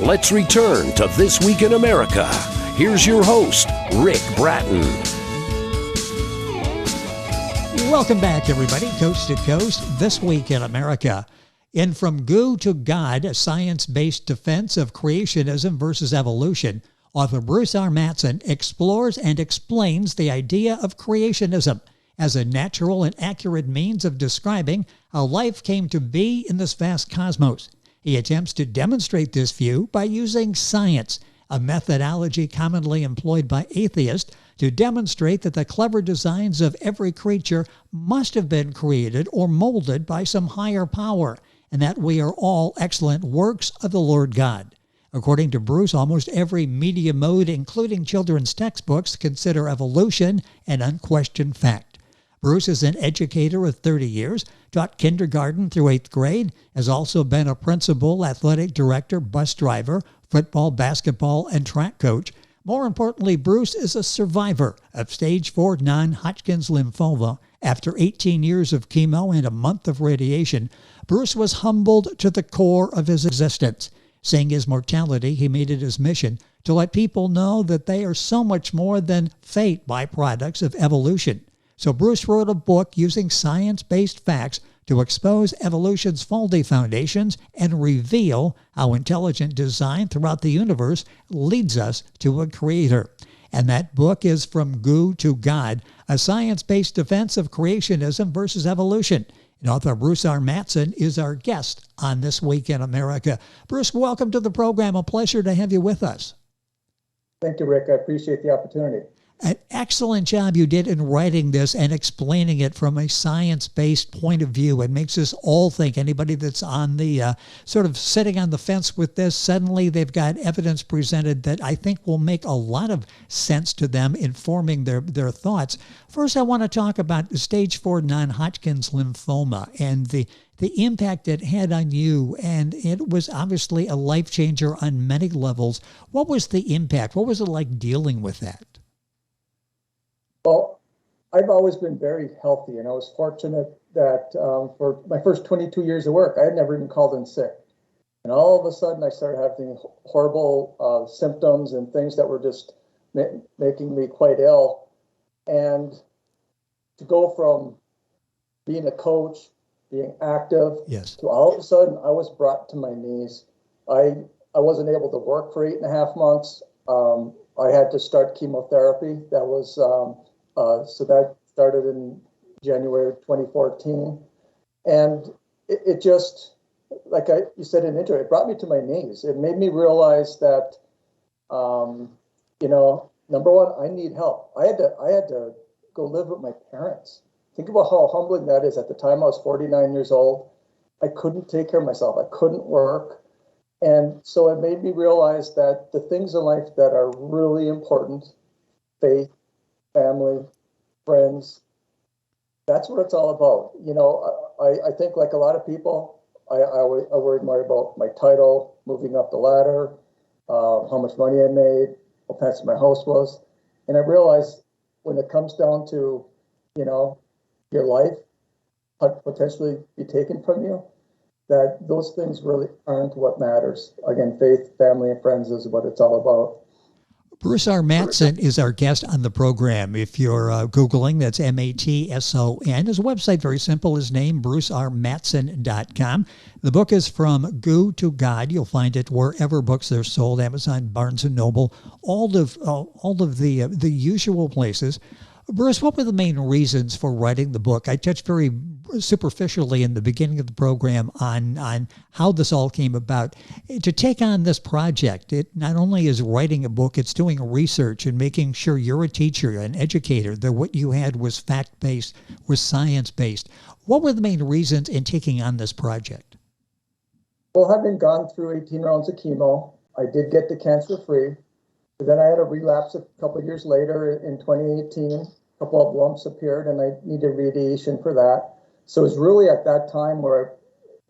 Let's return to This Week in America. Here's your host, Rick Bratton. Welcome back, everybody, coast to coast, This Week in America. In From Goo to God, a science-based defense of creationism versus evolution, author Bruce R. Matson explores and explains the idea of creationism as a natural and accurate means of describing how life came to be in this vast cosmos. He attempts to demonstrate this view by using science, a methodology commonly employed by atheists to demonstrate that the clever designs of every creature must have been created or molded by some higher power, and that we are all excellent works of the Lord God. According to Bruce, almost every media mode, including children's textbooks, consider evolution an unquestioned fact. Bruce is an educator of 30 years, taught kindergarten through 8th grade, has also been a principal, athletic director, bus driver, football, basketball, and track coach. More importantly, Bruce is a survivor of stage 4 non-Hodgkins lymphoma. After 18 years of chemo and a month of radiation, Bruce was humbled to the core of his existence. Seeing his mortality, he made it his mission to let people know that they are so much more than fate byproducts of evolution. So Bruce wrote a book using science-based facts to expose evolution's faulty foundations and reveal how intelligent design throughout the universe leads us to a creator. And that book is From Goo to God, a science-based defense of creationism versus evolution. And author Bruce R. Matson is our guest on This Week in America. Bruce, welcome to the program. A pleasure to have you with us. Thank you, Rick. I appreciate the opportunity. An excellent job you did in writing this and explaining it from a science-based point of view. It makes us all think. Anybody that's on the sort of sitting on the fence with this, suddenly they've got evidence presented that I think will make a lot of sense to them, informing their thoughts. First, I want to talk about stage 4 non-Hodgkins lymphoma and the impact it had on you, and it was obviously a life changer on many levels. What was the impact? What was it like dealing with that? Well, I've always been very healthy, and I was fortunate that for my first 22 years of work, I had never even called in sick. And all of a sudden, I started having horrible symptoms and things that were just making me quite ill. And to go from being a coach, being active, yes, to all of a sudden, I was brought to my knees. I wasn't able to work for 8.5 months. I had to start chemotherapy. That was so that started in January 2014, and it just, like you said in the intro, it brought me to my knees. It made me realize that, number one, I need help. I had to go live with my parents. Think about how humbling that is. At the time, I was 49 years old. I couldn't take care of myself. I couldn't work. And so it made me realize that the things in life that are really important, faith, family, friends, that's what it's all about. I think like a lot of people, I worried more about my title, moving up the ladder, how much money I made, how fancy my house was. And I realized when it comes down to, your life potentially be taken from you, that those things really aren't what matters. Again, faith, family, and friends is what it's all about. Bruce R. Matson is our guest on the program. If you're Googling, that's Matson. His website, very simple, his name, brucermatson.com. The book is From Goo to God. You'll find it wherever books are sold, Amazon, Barnes & Noble, all of the usual places. Bruce, what were the main reasons for writing the book? I touched very superficially in the beginning of the program on how this all came about. To take on this project, it not only is writing a book, it's doing research and making sure you're a teacher, an educator, that what you had was fact-based, was science-based. What were the main reasons in taking on this project? Well, having gone through 18 rounds of chemo, I did get to cancer-free. But then I had a relapse a couple of years later in 2018. A couple of lumps appeared, and I needed radiation for that. So it was really at that time where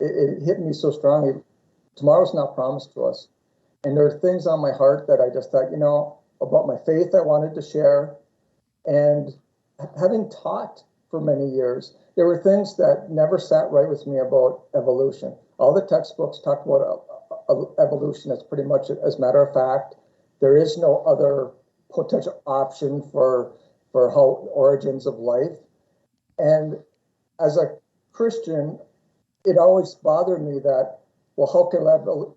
it hit me so strongly. Tomorrow's not promised to us. And there are things on my heart that I just thought, about my faith I wanted to share. And having taught for many years, there were things that never sat right with me about evolution. All the textbooks talked about evolution as pretty much as a matter of fact. There is no other potential option for how origins of life. And as a Christian, it always bothered me that, well, how can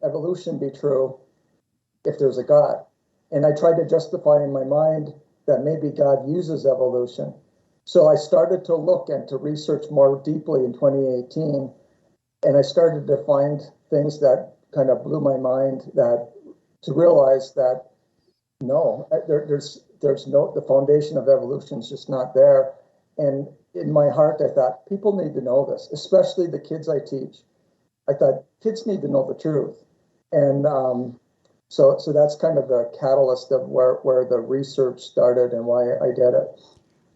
evolution be true if there's a God? And I tried to justify in my mind that maybe God uses evolution. So I started to look and to research more deeply in 2018, and I started to find things that kind of blew my mind, that to realize that no, there's no, the foundation of evolution is just not there. And in my heart, I thought people need to know this, especially the kids I teach. I thought kids need to know the truth. And so that's kind of the catalyst of where the research started and why I did it.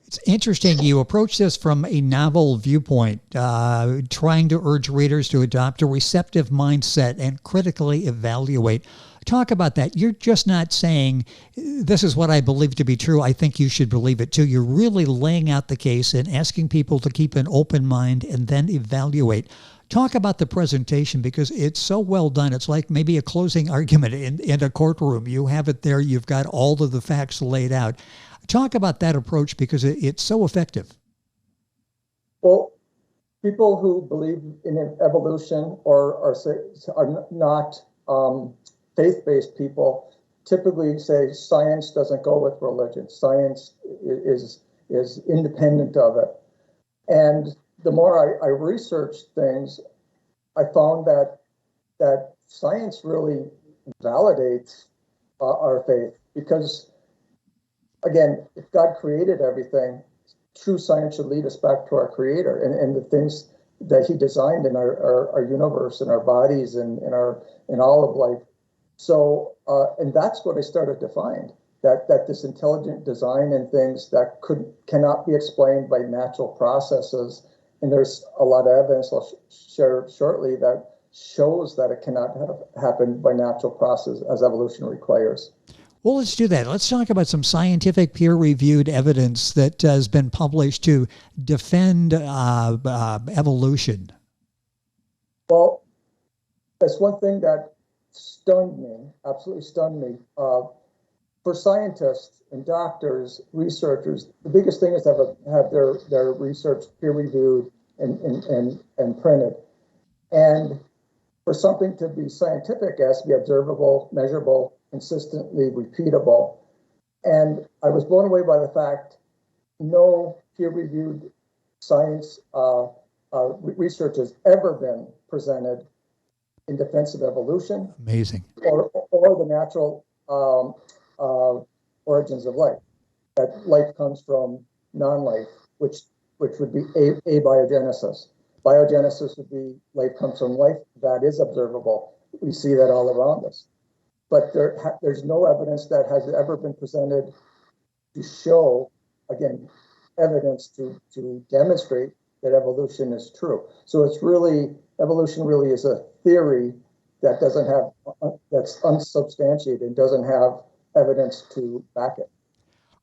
It's interesting. You approach this from a novel viewpoint, trying to urge readers to adopt a receptive mindset and critically evaluate. Talk about that. You're just not saying, this is what I believe to be true, I think you should believe it too. You're really laying out the case and asking people to keep an open mind and then evaluate. Talk about the presentation, because it's so well done. It's like maybe a closing argument in a courtroom. You have it there. You've got all of the facts laid out. Talk about that approach, because it's so effective. Well, people who believe in evolution or are not faith-based people typically say science doesn't go with religion. Science is independent of it. And the more I researched things, I found that science really validates our faith, because, again, if God created everything, true science should lead us back to our Creator and the things that He designed in our universe and our bodies and in all of life. So, and that's what I started to find, that this intelligent design and things that cannot be explained by natural processes. And there's a lot of evidence I'll share shortly that shows that it cannot have happened by natural process as evolution requires. Well, let's do that. Let's talk about some scientific peer-reviewed evidence that has been published to defend evolution. Well, that's one thing that stunned me, absolutely stunned me. For scientists and doctors, researchers, the biggest thing is to have their research peer-reviewed and printed. And for something to be scientific, it has to be observable, measurable, consistently repeatable. And I was blown away by the fact no peer-reviewed science research has ever been presented in defense of evolution. Amazing. Or the natural origins of life. That life comes from non-life, which would be abiogenesis. Biogenesis would be life comes from life. That is observable. We see that all around us. But there's no evidence that has ever been presented to show, again, evidence to demonstrate that evolution is true. So evolution really is a theory that that's unsubstantiated and doesn't have evidence to back it.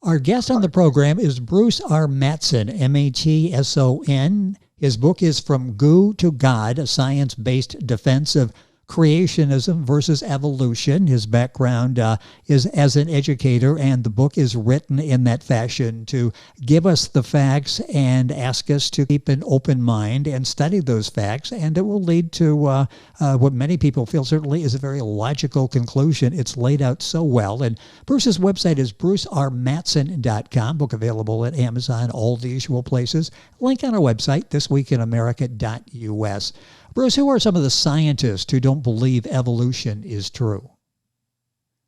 Our guest on the program is Bruce R. Matson, Matson. His book is From Goo to God, a science-based defense of creationism versus evolution. His background is as an educator, and the book is written in that fashion to give us the facts and ask us to keep an open mind and study those facts, and it will lead to what many people feel certainly is a very logical conclusion. It's laid out so well, and Bruce's website is brucermatson.com, book available at Amazon, all the usual places. Link on our website, thisweekinamerica.us. Bruce, who are some of the scientists who don't believe evolution is true?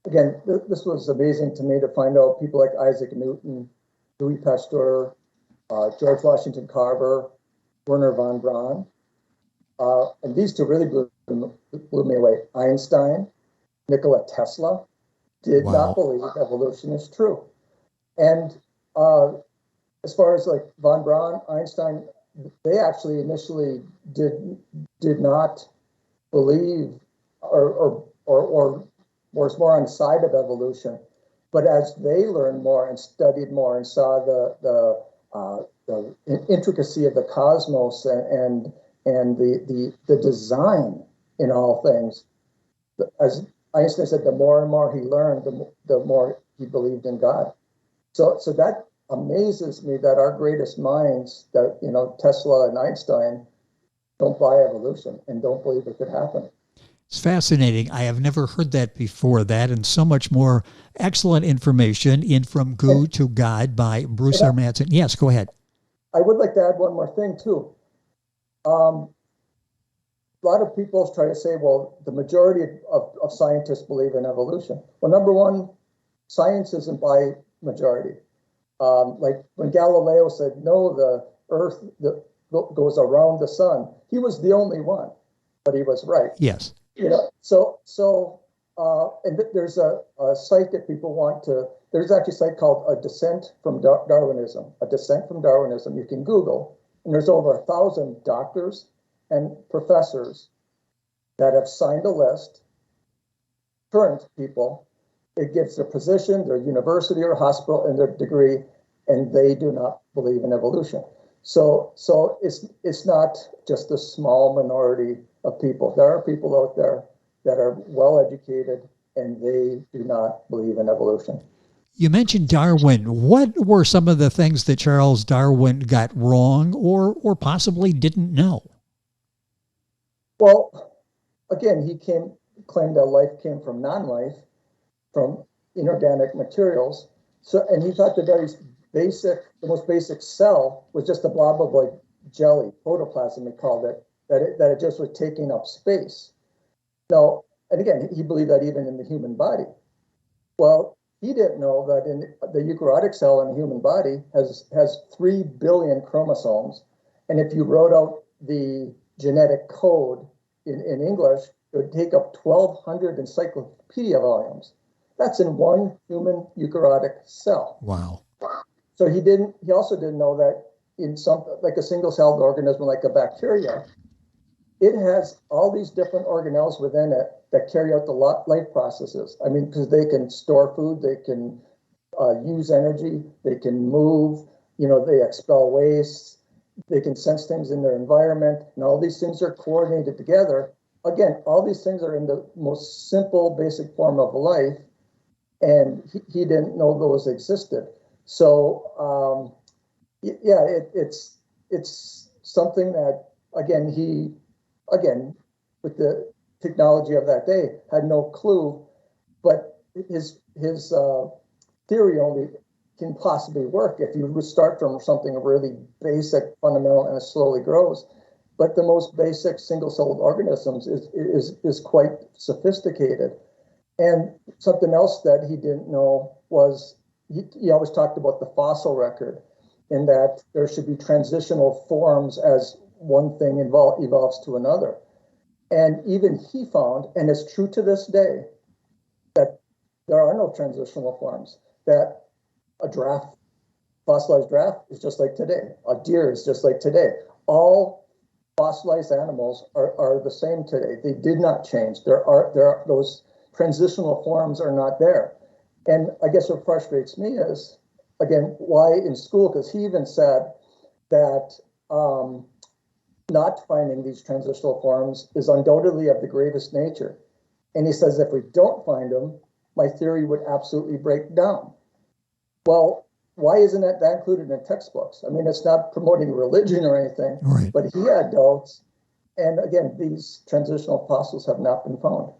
Again, this was amazing to me to find out people like Isaac Newton, Louis Pasteur, George Washington Carver, Wernher von Braun. And these two really blew me away. Einstein, Nikola Tesla did not believe evolution is true. And as far as like von Braun, Einstein, they actually initially did not believe or was more on the side of evolution. But as they learned more and studied more and saw the intricacy of the cosmos and the design in all things, as Einstein said, the more and more he learned, the more he believed in God. So that amazes me that our greatest minds, that Tesla and Einstein, don't buy evolution and don't believe it could happen. It's fascinating. I have never heard that before. That and so much more excellent information in From Goo to God by Bruce R. Matson. Yes, go ahead. I would like to add one more thing too. A lot of people try to say, well, the majority of scientists believe in evolution. Well, number one, science isn't by majority. Like when Galileo said, no, the Earth goes around the sun, he was the only one, but he was right. Yes. And there's a site that people want to, there's actually a site called A Descent from Darwinism, A Descent from Darwinism. You can Google, and there's over 1,000 doctors and professors that have signed a list, current people. It gives their position, their university or hospital, and their degree, and they do not believe in evolution. So it's not just a small minority of people. There are people out there that are well educated and they do not believe in evolution. You mentioned Darwin. What were some of the things that Charles Darwin got wrong or possibly didn't know? Well, again, he claimed that life came from non-life, from inorganic materials. And he thought the most basic cell was just a blob of like jelly, protoplasm, he called it, that it just was taking up space. Now, and again, he believed that even in the human body. Well, he didn't know that in the eukaryotic cell in the human body has 3 billion chromosomes. And if you wrote out the genetic code in English, it would take up 1,200 encyclopedia volumes. That's in one human eukaryotic cell. Wow. So he also didn't know that in something like a single-celled organism like a bacteria, it has all these different organelles within it that carry out the life processes. I mean, because they can store food, they can use energy, they can move, they expel waste, they can sense things in their environment, and all these things are coordinated together. Again, all these things are in the most simple, basic form of life, and he didn't know those existed. So, it's something that, again, with the technology of that day, had no clue, but his theory only can possibly work if you start from something really basic, fundamental, and it slowly grows. But the most basic single-celled organisms is quite sophisticated. And something else that he didn't know was he always talked about the fossil record, in that there should be transitional forms as one thing evolves to another. And even he found, and it's true to this day, that there are no transitional forms, that a fossilized giraffe is just like today. A deer is just like today. All fossilized animals are the same today. They did not change. There are those transitional forms are not there. And I guess what frustrates me is, again, why in school, because he even said that not finding these transitional forms is undoubtedly of the gravest nature. And he says, if we don't find them, my theory would absolutely break down. Well, why isn't that included in textbooks? I mean, it's not promoting religion or anything, right. But he had doubts. And again, these transitional fossils have not been found.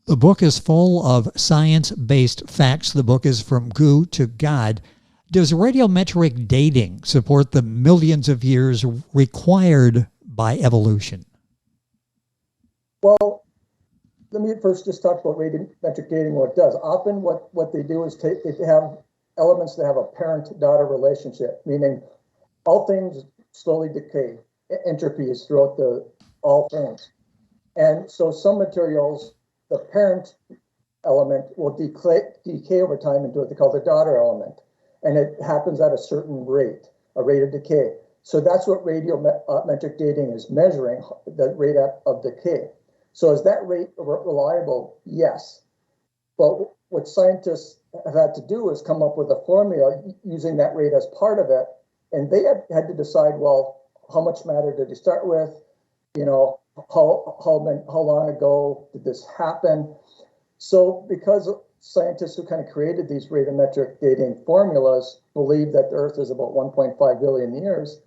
The book is full of science-based facts. The book is From Goo to God. Does radiometric dating support the millions of years required by evolution? Well, let me first just talk about radiometric dating, what it does. Often what they do is they have elements that have a parent-daughter relationship, meaning all things slowly decay. Entropy is throughout all things. And so some materials, the parent element will decay over time into what they call the daughter element. And it happens at a certain rate, a rate of decay. So that's what radiometric dating is measuring, the rate of decay. So is that rate reliable? Yes. But what scientists have had to do is come up with a formula using that rate as part of it. And they had to decide, well, how much matter did you start with? how long ago did this happen? So because scientists who kind of created these radiometric dating formulas believe that the Earth is about 1.5 billion years,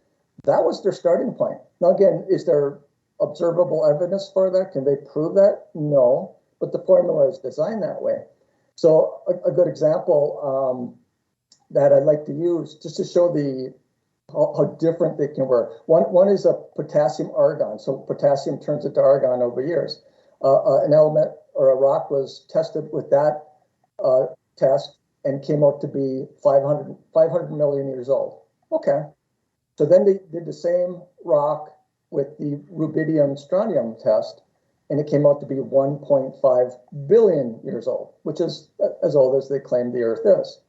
that was their starting point. Now, again, is there observable evidence for that? Can they prove that? No, but the formula is designed that way. So a good example that I'd like to use just to show how different they can work. One is a potassium argon. So potassium turns into argon over years. An element or a rock was tested with that test and came out to be 500 million years old. Okay. So then they did the same rock with the rubidium strontium test, and it came out to be 1.5 billion years old, which is as old as they claim the Earth is.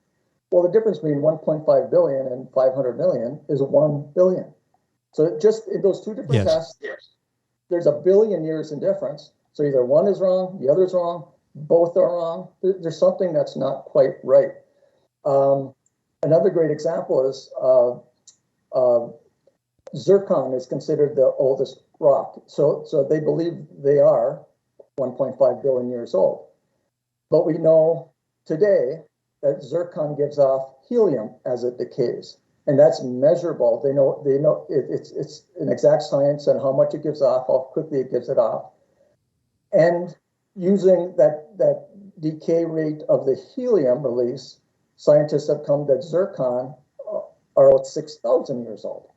Well, the difference between 1.5 billion and 500 million is 1 billion. So just in those two different tests, there's a billion years in difference. So either one is wrong, the other is wrong, both are wrong. There's something that's not quite right. Another great example is zircon is considered the oldest rock. So they believe they are 1.5 billion years old. But we know today that zircon gives off helium as it decays. And that's measurable. They know it's an exact science on how much it gives off, how quickly it gives it off. And using that decay rate of the helium release, scientists have come that zircon are about 6,000 years old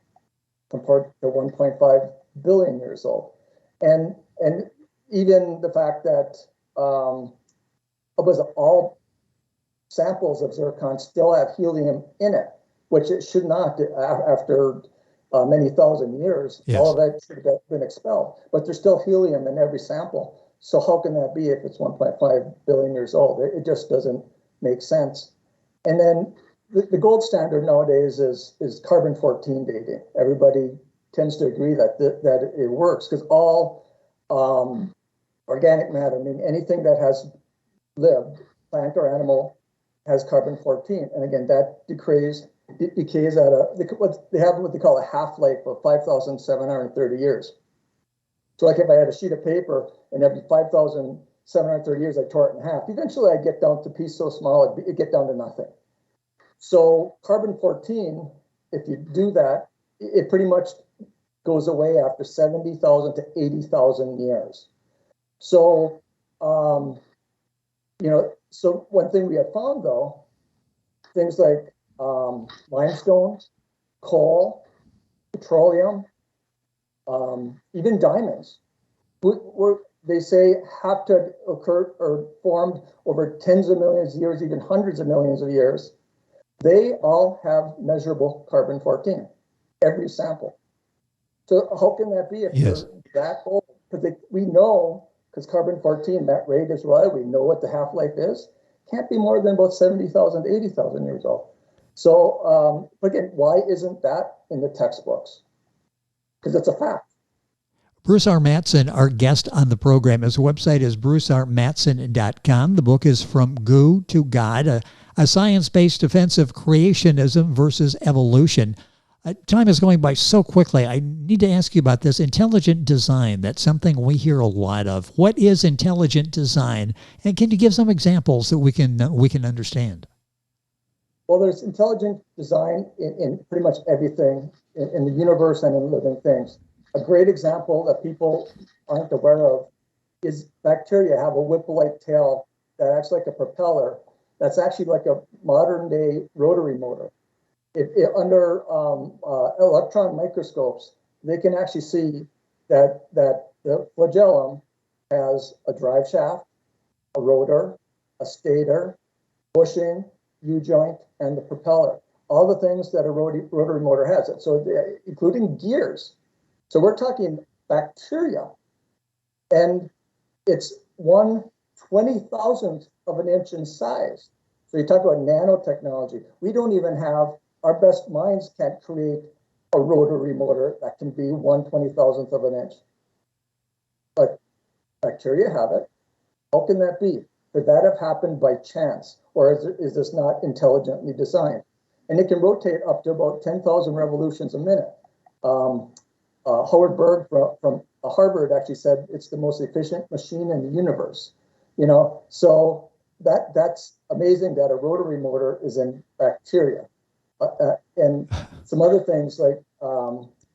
compared to 1.5 billion years old. And even the fact that all samples of zircon still have helium in it, which it should not after many thousand years. Yes. All of that should have been expelled, but there's still helium in every sample. So how can that be if it's 1.5 billion years old? It just doesn't make sense. And then the gold standard nowadays is carbon-14 dating. Everybody tends to agree that it works because all organic matter, I mean anything that has lived, plant or animal, has carbon-14. And again, that decays at what they call a half-life of 5,730 years. So like if I had a sheet of paper and every 5,730 years I tore it in half, eventually I get down to a piece so small it'd get down to nothing. So carbon-14, if you do that, it pretty much goes away after 70,000 to 80,000 years. So, so one thing we have found though, things like limestone, coal, petroleum, even diamonds, they say have to occur or formed over tens of millions of years, even hundreds of millions of years. They all have measurable carbon-14, every sample. So how can that be if they're that old? Because we know, because carbon-14, that rate is right, we know what the half-life is, can't be more than about 70,000 to 80,000 years old. So again, why isn't that in the textbooks? Because it's a fact. Bruce R. Matson, our guest on the program. His website is brucermatson.com. The book is From Goo to God, a science-based defense of creationism versus evolution. Time is going by so quickly. I need to ask you about this intelligent design. That's something we hear a lot of. What is intelligent design? And can you give some examples that we can understand? Well, there's intelligent design in pretty much everything in the universe and in living things. A great example that people aren't aware of is bacteria have a whip-like tail that acts like a propeller. That's actually like a modern-day rotary motor. Under electron microscopes, they can actually see that the flagellum has a drive shaft, a rotor, a stator, bushing, U-joint, and the propeller. All the things that a rotary motor has, so including gears. So we're talking bacteria, and it's 1/20,000th of an inch in size. So you talk about nanotechnology. We don't even have, our best minds can't create a rotary motor that can be 1/20,000th of an inch. But bacteria have it. How can that be? Could that have happened by chance? Or is this not intelligently designed? And it can rotate up to about 10,000 revolutions a minute. Howard Berg from Harvard actually said it's the most efficient machine in the universe. So that's amazing that a rotary motor is in bacteria. And some other things like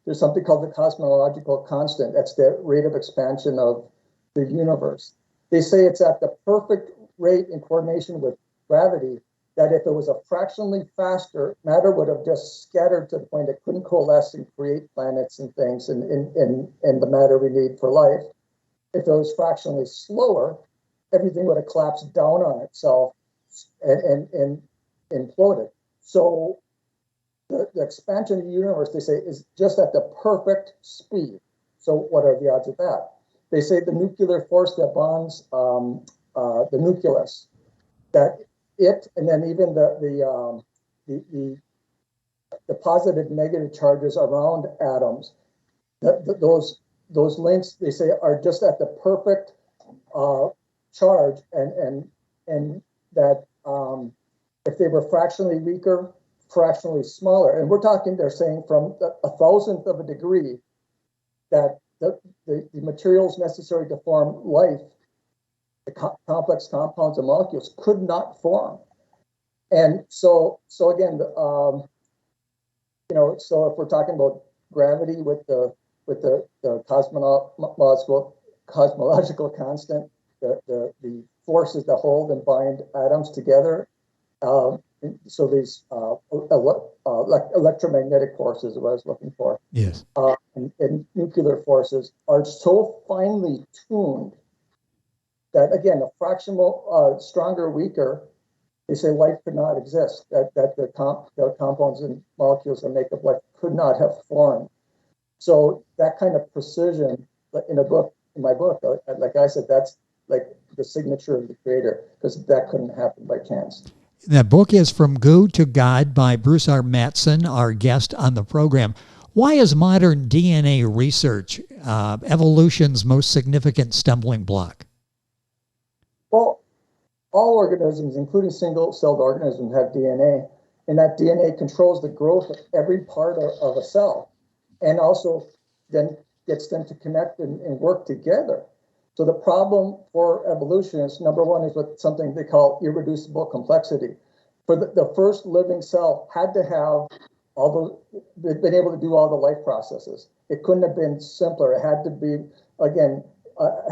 there's something called the cosmological constant. That's the rate of expansion of the universe. They say it's at the perfect rate in coordination with gravity, that if it was a fractionally faster, matter would have just scattered to the point it couldn't coalesce and create planets and things and the matter we need for life. If it was fractionally slower, everything would have collapsed down on itself and imploded. So the expansion of the universe, they say, is just at the perfect speed. So what are the odds of that? They say the nuclear force that bonds the nucleus, that it, and then even the positive negative charges around atoms, those links, they say, are just at the perfect charge, and that if they were fractionally weaker, fractionally smaller, and we're talking, they're saying from a thousandth of a degree, that the materials necessary to form life, the complex compounds and molecules, could not form. And so again, so if we're talking about gravity with the cosmological constant, the forces that hold and bind atoms together, so these electromagnetic forces is what I was looking for. Yes. And nuclear forces are so finely tuned that, again, a fractional, stronger, weaker, they say life could not exist, that the compounds and molecules that make up life could not have formed. So that kind of precision in my book, like I said, that's like the signature of the creator, because that couldn't happen by chance. That book is From Goo to God by Bruce R. Matson, our guest on the program. Why is modern DNA research evolution's most significant stumbling block? Well, all organisms, including single-celled organisms, have DNA, and that DNA controls the growth of every part of a cell, and also then gets them to connect and work together. So the problem for evolutionists, number one, is with something they call irreducible complexity. For the first living cell had to have been able to do all the life processes. It couldn't have been simpler. It had to be, again,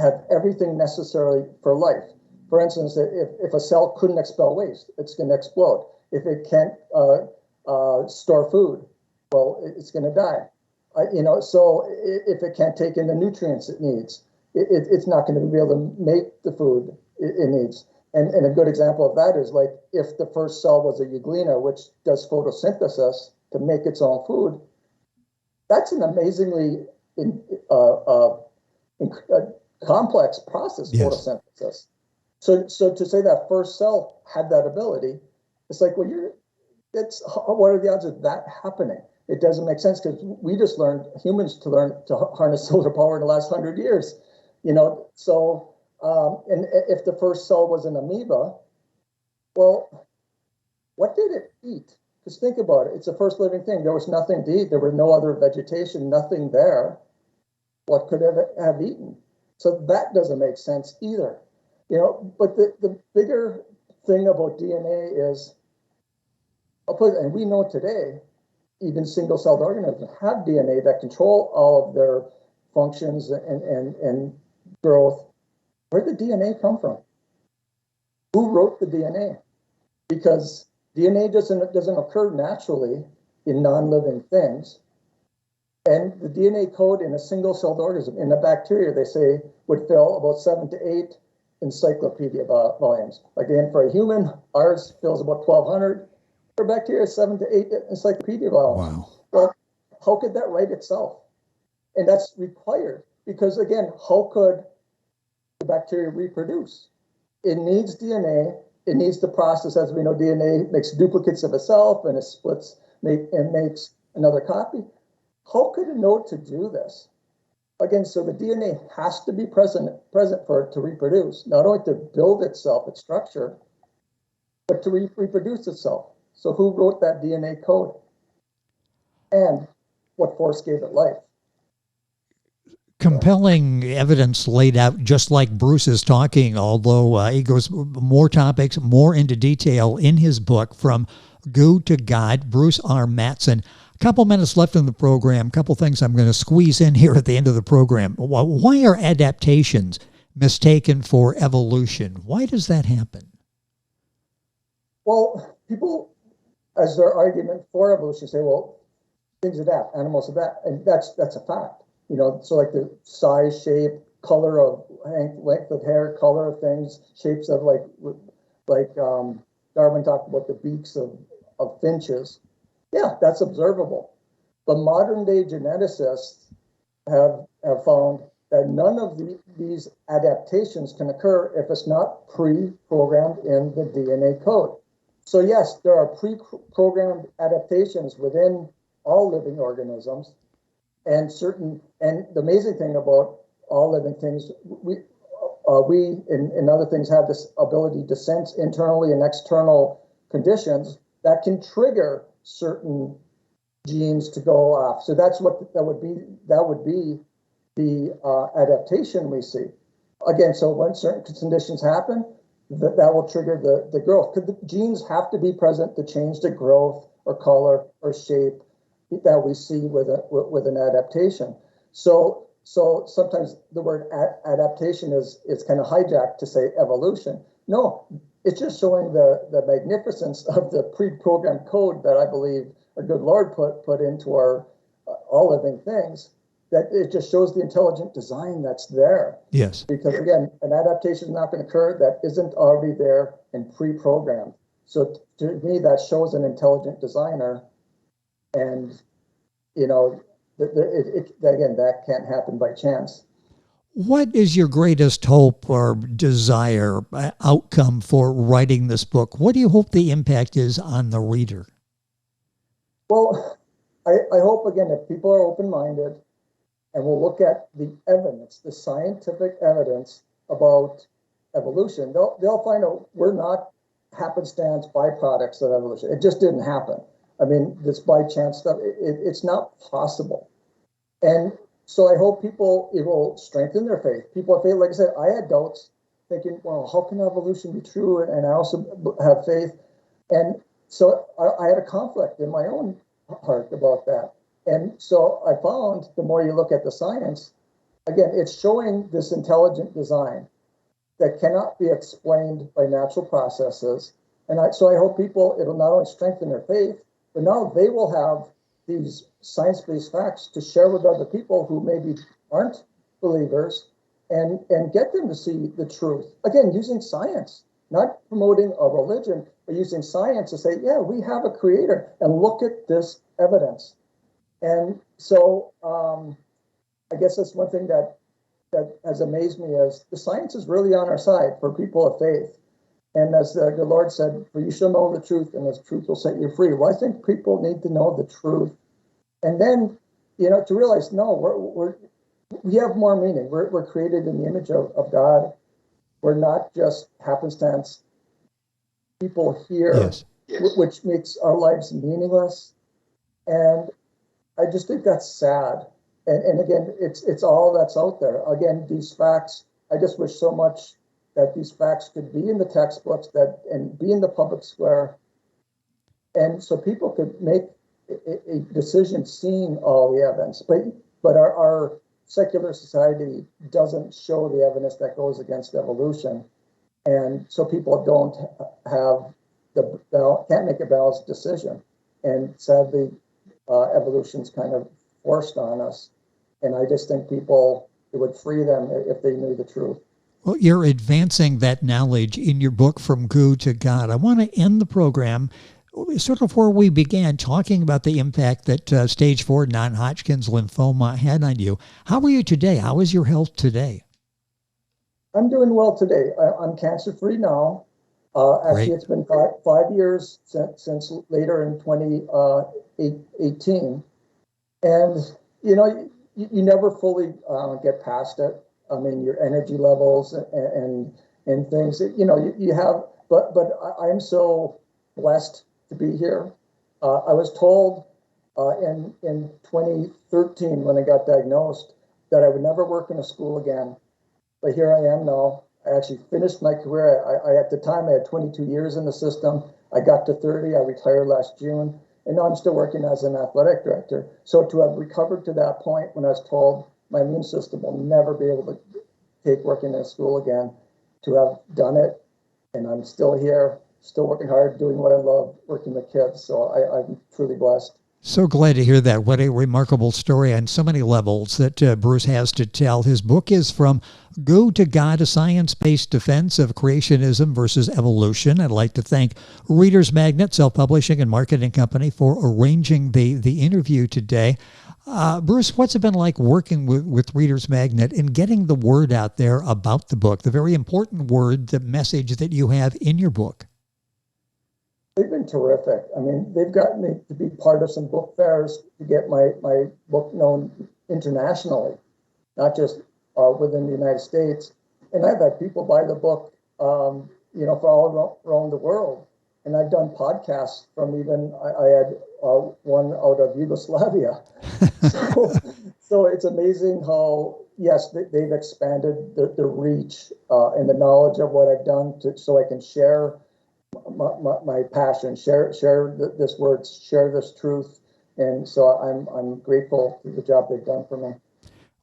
have everything necessary for life. For instance, if a cell couldn't expel waste, it's going to explode. If it can't store food, well, it's going to die. So if it can't take in the nutrients it needs, it's not going to be able to make the food it needs. And a good example of that is like if the first cell was a euglena, which does photosynthesis to make its own food, that's an amazingly complex process, yes. Photosynthesis. So to say that first cell had that ability, it's like, well, what are the odds of that happening? It doesn't make sense, because we just humans learn to harness solar power in the last 100 years, So, and if the first cell was an amoeba, well, what did it eat? Because think about it, it's the first living thing. There was nothing to eat. There were no other vegetation, nothing there. What could it have eaten? So that doesn't make sense either. But the bigger thing about DNA is, and we know today, even single-celled organisms have DNA that control all of their functions and growth. Where did DNA come from? Who wrote the DNA? Because DNA doesn't occur naturally in non-living things. And the DNA code in a single-celled organism, in a bacteria, they say, would fill about 7 to 8 encyclopedia volumes. Again, for a human, ours fills about 1,200. For bacteria, 7 to 8 encyclopedia volumes. Wow. Well, how could that write itself? And that's required because, again, how could the bacteria reproduce? It needs DNA. It needs the process. As we know, DNA makes duplicates of itself and it splits and makes another copy. How could it know to do this? Again, so the DNA has to be present for it to reproduce, not only to build itself, its structure, but to reproduce itself. So who wrote that DNA code? And what force gave it life? compelling evidence laid out, just like Bruce is talking, although he goes more topics, more into detail in his book, From Goo to God, Bruce R. Matson. A couple minutes left in the program, a couple things I'm going to squeeze in here at the end of the program. Why are adaptations mistaken for evolution? Why does that happen? Well, people, as their argument for evolution, say, well, things adapt, animals adapt, and that's a fact. So like the size, shape, color of length of hair, color of things, shapes of like Darwin talked about the beaks of finches. Yeah, that's observable. But modern day geneticists have found that none of these adaptations can occur if it's not pre-programmed in the DNA code. So yes, there are pre-programmed adaptations within all living organisms, and the amazing thing about all living things, we in other things have this ability to sense internally and external conditions that can trigger certain genes to go off. So that's what that would be the adaptation we see. Again, so when certain conditions happen, that will trigger the growth. Because the genes have to be present to change the growth or color or shape that we see with an adaptation. So sometimes the word adaptation is kind of hijacked to say evolution. No, it's just showing the magnificence of the pre-programmed code that I believe our good Lord put into our all living things. That it just shows the intelligent design that's there. Yes. Because again, an adaptation is not going to occur that isn't already there and pre-programmed. So to me, that shows an intelligent designer, and again, that can't happen by chance. What is your greatest hope or desire, outcome for writing this book? What do you hope the impact is on the reader? Well, I hope, again, if people are open-minded and will look at the evidence, the scientific evidence about evolution, they'll find out we're not happenstance byproducts of evolution. It just didn't happen. I mean, this by chance stuff, it's not possible. And so I hope it will strengthen their faith. People have faith. Like I said, I had doubts thinking, well, how can evolution be true? And I also have faith. And so I had a conflict in my own heart about that. And so I found the more you look at the science, again, it's showing this intelligent design that cannot be explained by natural processes. And so I hope it'll not only strengthen their faith, but now they will have these science-based facts to share with other people who maybe aren't believers, and get them to see the truth. Again, using science, not promoting a religion, but using science to say, yeah, we have a creator, and look at this evidence. And so I guess that's one thing that has amazed me, is the science is really on our side for people of faith. And as the Lord said, for you shall know the truth, and the truth will set you free. Well, I think people need to know the truth. And then, to realize, no, we have more meaning. We're created in the image of God. We're not just happenstance people here, yes, which makes our lives meaningless. And I just think that's sad. And again, it's all that's out there. Again, these facts, I just wish so much that these facts could be in the textbooks and be in the public square. And so people could make a decision seeing all the evidence. But our secular society doesn't show the evidence that goes against evolution. And so people can't make a balanced decision. And sadly, evolution's kind of forced on us. And I just think it would free them if they knew the truth. Well, you're advancing that knowledge in your book, From Goo to God. I want to end the program sort of where we began, talking about the impact that stage 4 non-Hodgkins lymphoma had on you. How are you today? How is your health today? I'm doing well today. I'm cancer-free now. Actually, it's been 5 years since later in 2018. And, you never fully get past it. I mean, your energy levels and things, you have, but I'm so blessed to be here. I was told in 2013 when I got diagnosed that I would never work in a school again. But here I am now. I actually finished my career. I at the time, I had 22 years in the system. I got to 30. I retired last June. And now I'm still working as an athletic director. So to have recovered to that point when I was told my immune system will never be able to take working in a school again, to have done it, and I'm still here, still working hard, doing what I love, working with kids. So I'm truly blessed. So glad to hear that. What a remarkable story on so many levels that Bruce has to tell. His book is From Go to God, a science-based defense of creationism versus evolution. I'd like to thank Reader's Magnet, self-publishing and marketing company, for arranging the interview today. Bruce, what's it been like working with Reader's Magnet and getting the word out there about the book, the very important word, the message that you have in your book? They've been terrific. I mean, they've gotten me to be part of some book fairs to get my book known internationally, not just within the United States. And I've had people buy the book, for all around the world. And I've done podcasts from even, I had one out of Yugoslavia. So it's amazing how, yes, they've expanded the reach and the knowledge of what I've done so I can share my passion, share this word, share this truth. And so I'm grateful for the job they've done for me.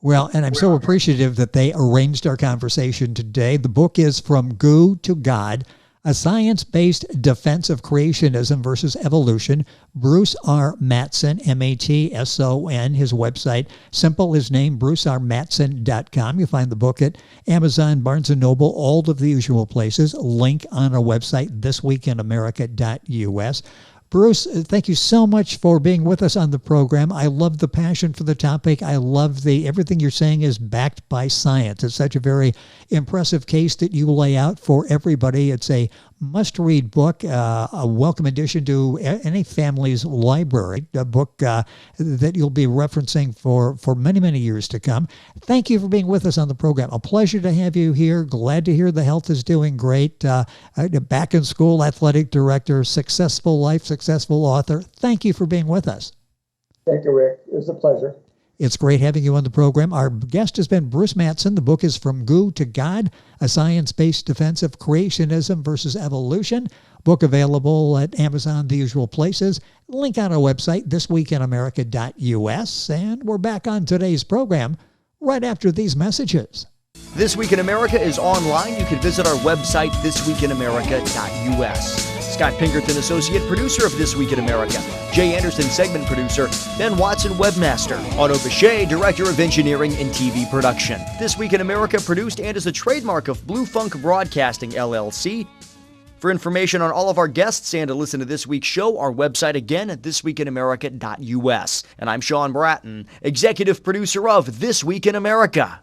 Well, and I'm so appreciative that they arranged our conversation today. The book is From Go to God, a science-based defense of creationism versus evolution. Bruce R. Matson, Matson, his website, simple, his name, brucermatson.com. You'll find the book at Amazon, Barnes & Noble, all of the usual places. Link on our website, thisweekinamerica.us. Bruce, thank you so much for being with us on the program. I love the passion for the topic. I love everything you're saying is backed by science. It's such a very impressive case that you lay out for everybody. It's a must-read book, a welcome addition to any family's library, a book that you'll be referencing for many, many years to come. Thank you for being with us on the program. A pleasure to have you here. Glad to hear the health is doing great. Back in school, athletic director, successful life, successful author. Thank you for being with us. Thank you, Rick. It was a pleasure. It's great having you on the program. Our guest has been Bruce Matson. The book is From Go to God, a science-based defense of creationism versus evolution. Book available at Amazon, the usual places. Link on our website, thisweekinamerica.us. And we're back on today's program right after these messages. This Week in America is online. You can visit our website, thisweekinamerica.us. Scott Pinkerton, associate producer of This Week in America. Jay Anderson, segment producer. Ben Watson, webmaster. Otto Bechet, director of engineering and TV production. This Week in America produced and is a trademark of Blue Funk Broadcasting, LLC. For information on all of our guests and to listen to this week's show, our website again at thisweekinamerica.us. And I'm Sean Bratton, executive producer of This Week in America.